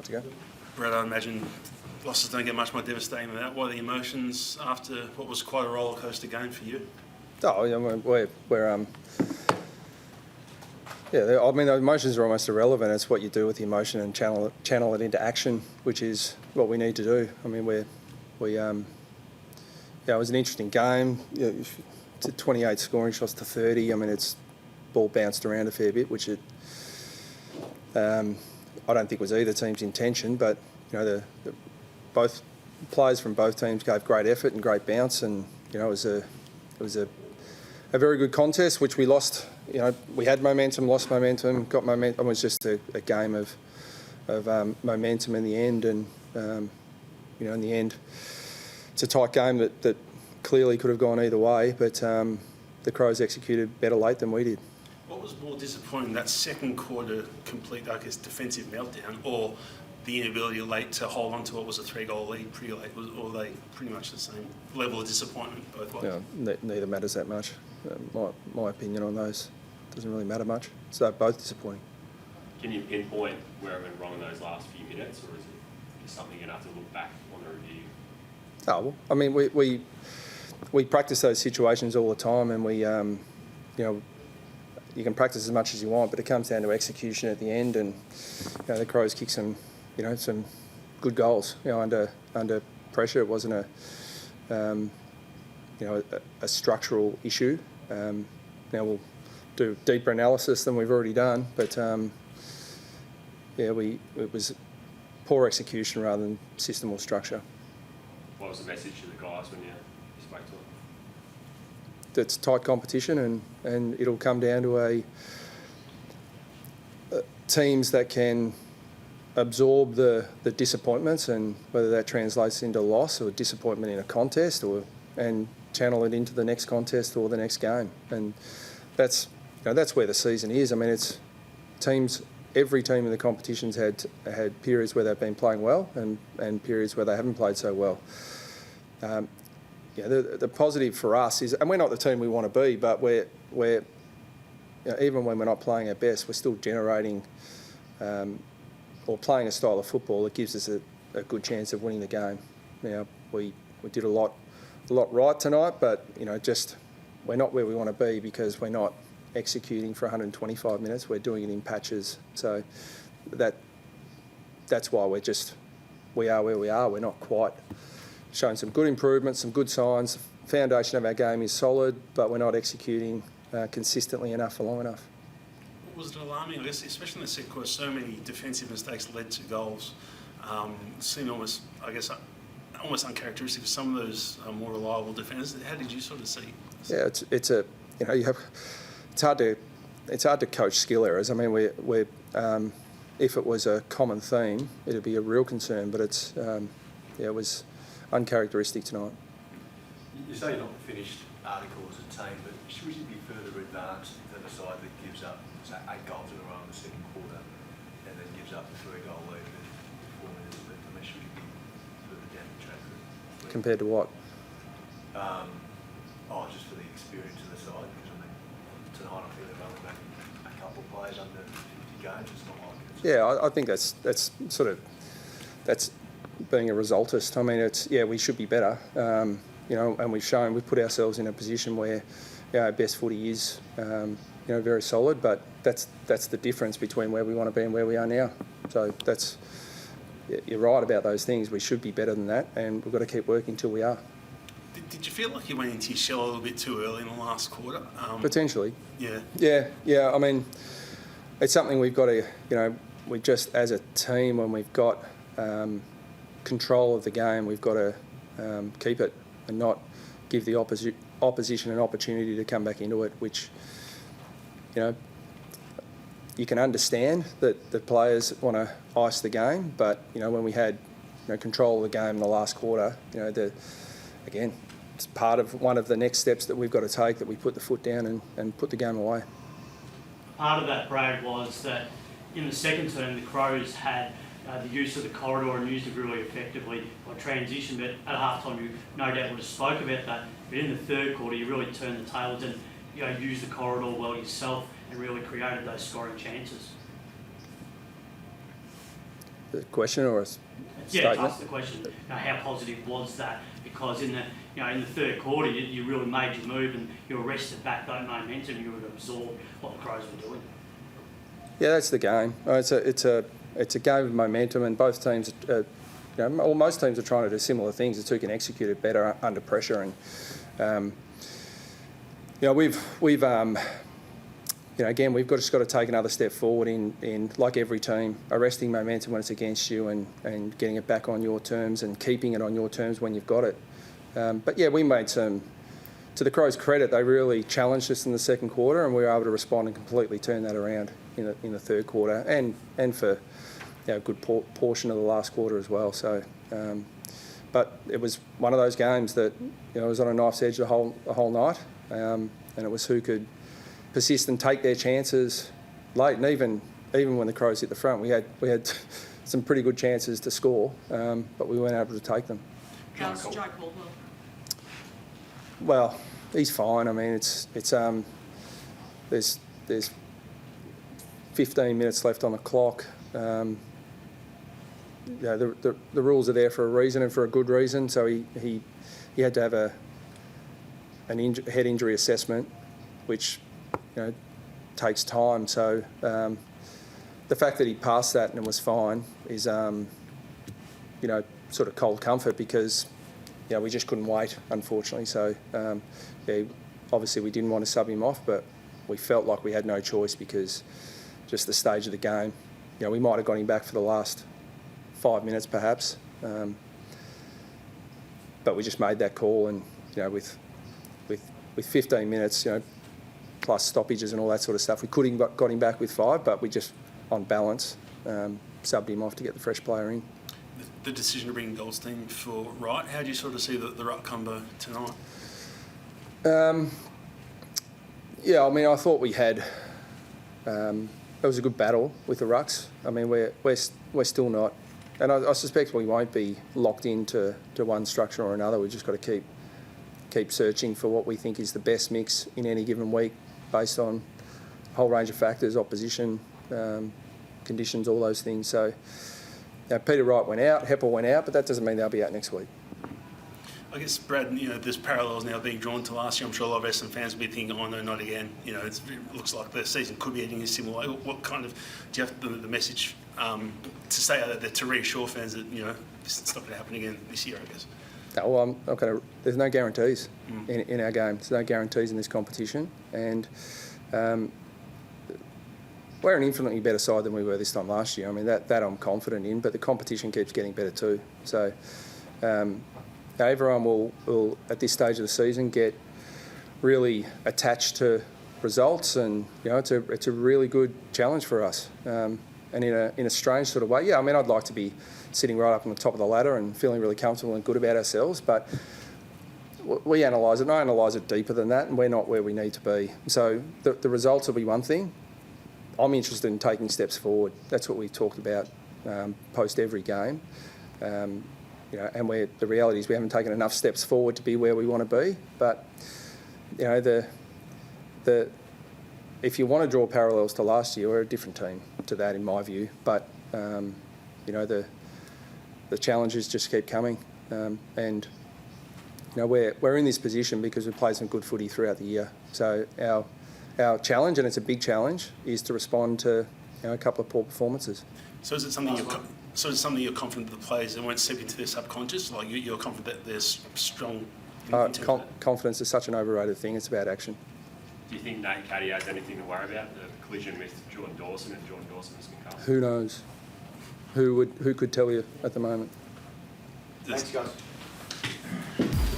Off you go. Brad, I imagine losses don't get much more devastating than that. What are the emotions after what was quite a roller coaster game for you? Oh, yeah, I mean, the emotions are almost irrelevant. It's what you do with the emotion and channel it into action, which is what we need to do. I mean, it was an interesting game. To 28 scoring shots to 30. I mean, it's ball bounced around a fair bit, which I don't think was either team's intention. But both players from both teams gave great effort and great bounce, and it was a very good contest, which we lost. We had momentum, lost momentum, got momentum. It was just a game of momentum in the end, and in the end, it's a tight game that clearly could have gone either way. But the Crows executed better late than we did. What was more disappointing, that second quarter complete, I guess, defensive meltdown, or the inability late to hold on to what was a 3-goal lead pretty late? Or were they pretty much the same level of disappointment both ways? Neither matters that much. My opinion on those doesn't really matter much. So they're both disappointing. Can you pinpoint where it went wrong in those last few minutes, or is it something you're going to have to look back on the review? Oh, well, I mean, we practice those situations all the time, and you can practice as much as you want, but it comes down to execution at the end. And the Crows kicked some good goals. Under pressure, it wasn't a structural issue. Now we'll do deeper analysis than we've already done, but it was poor execution rather than system or structure. What was the message to the guys when you spoke to them? It's tight competition, and it'll come down to teams that can absorb the disappointments, and whether that translates into loss or disappointment in a contest, and channel it into the next contest or the next game. And that's where the season is. I mean, it's teams. Every team in the competition's had periods where they've been playing well and periods where they haven't played so well. The positive for us is, and we're not the team we want to be, but we're even when we're not playing our best, we're still generating or playing a style of football that gives us a good chance of winning the game. Now we did a lot right tonight, but just we're not where we want to be because we're not executing for 125 minutes. We're doing it in patches, so that's why we are where we are. We're not quite showing some good improvements, some good signs. The foundation of our game is solid, but we're not executing consistently enough for long enough. Was it alarming? I guess, especially in the second quarter, so many defensive mistakes led to goals. Seemed almost uncharacteristic of some of those more reliable defenders. How did you sort of see? Yeah, it's hard to coach skill errors. I mean, if it was a common theme, it'd be a real concern. But it was uncharacteristic tonight. You say you're not the finished article as a team, but should we be further advanced than a side that gives up, say, 8 goals in a row in the second quarter and then gives up a 3-goal lead with 4 minutes left? I mean, should we be further down the track? Compared to what? Just for the experience of the side, because I mean, tonight I feel they've only maybe a couple of players under 50 games. It's not like it's... Yeah, I think that's being a resultist. I mean, we should be better. And we've put ourselves in a position where our best footy is, very solid. But that's the difference between where we want to be and where we are now. So you're right about those things. We should be better than that, and we've got to keep working till we are. Did you feel like you went into your shell a little bit too early in the last quarter? Potentially. Yeah. Yeah. I mean, it's something we've got to, we just as a team, when we've got control of the game, we've got to keep it and not give the opposition an opportunity to come back into it, which, you can understand that the players want to ice the game, but, when we had control of the game in the last quarter, again, it's part of one of the next steps that we've got to take, that we put the foot down and put the game away. Part of that, Brad, was that in the second term, the Crows had the use of the corridor and used it really effectively by transition, but at halftime you no doubt would have spoke about that. But in the third quarter, you really turned the tables and used the corridor well yourself and really created those scoring chances. the question or a Yeah, statement? to ask the question, how positive was that? Because in the third quarter, you really made your move and you arrested back that momentum. You would absorb what the Crows were doing. Yeah, that's the game. It's a game of momentum, and both teams, most teams are trying to do similar things. It's who can execute it better under pressure. And we've just got to take another step forward in like every team, arresting momentum when it's against you and getting it back on your terms and keeping it on your terms when you've got it. But yeah, we made some. To the Crows' credit, they really challenged us in the second quarter, and we were able to respond and completely turn that around in the third quarter, and for a good portion of the last quarter as well. So, but it was one of those games that was on a knife's edge the whole night, and it was who could persist and take their chances late. And even when the Crows hit the front, we had some pretty good chances to score, but we weren't able to take them. How's Joe Caldwell? Well, he's fine. I mean, there's 15 minutes left on the clock. The rules are there for a reason and for a good reason. So he had to have a head injury assessment, which takes time. So the fact that he passed that and was fine is sort of cold comfort, because we just couldn't wait, unfortunately. So obviously we didn't want to sub him off, but we felt like we had no choice because just the stage of the game. We might have got him back for the last 5 minutes perhaps, but we just made that call, and with 15 minutes, plus stoppages and all that sort of stuff, we could have got him back with 5, but we just, on balance, subbed him off to get the fresh player in. The decision to bring Goldstein for Wright, how do you sort of see the ruck combo tonight? I mean, I thought we had. It was a good battle with the rucks. I mean, we're still not, and I suspect we won't be locked into one structure or another. We've just got to keep searching for what we think is the best mix in any given week, based on a whole range of factors, opposition, conditions, all those things. So. Peter Wright went out, Heppel went out, but that doesn't mean they'll be out next week. I guess, Brad, there's parallels now being drawn to last year. I'm sure a lot of Essendon fans will be thinking, oh no, not again. It looks like the season could be heading in a similar way. What kind of, do you have the message to say that to reassure fans that, it's not going to happen again this year, I guess? No, well, I'm not going to, there's no guarantees in our game. There's no guarantees in this competition. And we're an infinitely better side than we were this time last year. I mean, that I'm confident in, but the competition keeps getting better too. So everyone will, at this stage of the season, get really attached to results, and it's a really good challenge for us. And in a strange sort of way, I mean, I'd like to be sitting right up on the top of the ladder and feeling really comfortable and good about ourselves, but we analyse it, and I analyse it deeper than that, and we're not where we need to be. So the results will be one thing. I'm interested in taking steps forward. That's what we've talked about post every game. And the reality is we haven't taken enough steps forward to be where we want to be. But if you want to draw parallels to last year, we're a different team to that, in my view. But the challenges just keep coming, and we're in this position because we've played some good footy throughout the year. So our challenge, and it's a big challenge, is to respond to a couple of poor performances. So is it something you're confident that the players won't seep into their subconscious? Like you're confident that there's strong. Confidence is such an overrated thing. It's about action. Do you think Nate Caddy has anything to worry about, the collision with Jordan Dawson if Jordan Dawson is concussed? Who knows? Who could tell you at the moment? Thanks, guys.